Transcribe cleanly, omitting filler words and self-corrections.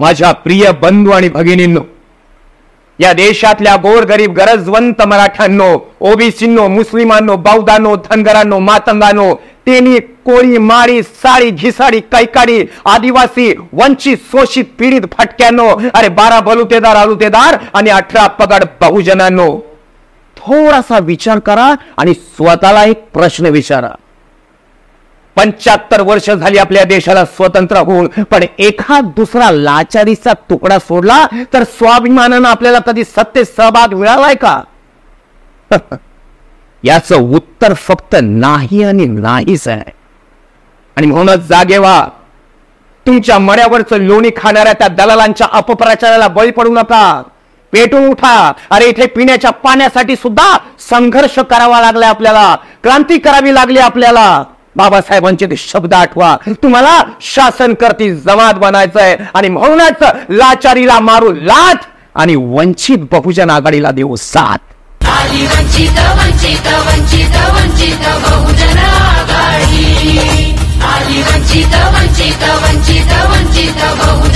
माझ्या प्रिय बंधू आणि भगिनींनो, या देशातल्या गोरगरीब गरजवंत मराठ्यांनो, ओबीसींनो, मुस्लिमांनो, बौद्धांनो, धनगरांनो, मातंगांनो, तेनी, कोळी, माळी, साळी, घिसाडी, कैकाडी, आदिवासी, वंचित, शोषित, पीडित, भटक्यांनो, अरे 12 बलुतेदार, आलुतेदार आणि 18 पगड बहुजनांनो, थोडासा विचार करा आणि स्वतःला एक प्रश्न विचारा. 75 वर्ष झाली आपल्या देशाला स्वतंत्र होऊन, पण एखाद दुसरा लाचारीचा तुकडा सोडला तर स्वाभिमानानं आपल्याला कधी सत्तेत सहभाग मिळालाय का? याचं उत्तर फक्त नाही आणि नाहीच आहे. आणि म्हणूनच जागे व्हा. तुमच्या मड्यावरचं लोणी खाणाऱ्या त्या दलालांच्या अपप्रचाराला बळी पडू नका. पेटून उठा. अरे इथे पिण्याच्या पाण्यासाठी सुद्धा संघर्ष करावा लागलाय आपल्याला, क्रांती करावी लागली आपल्याला. बाबासाहेबांचे ते शब्द आठवा. तुम्हाला शासन करती जमात बनायचंय आणि म्हणूनच लाचारीला मारू लाथ आणि वंचित बहुजन आघाडीला देऊ साथ. वंचित वंचित वंचित वंचित बहुजन आघाडी. वंचित वंचित वंचित वंचित बहुजन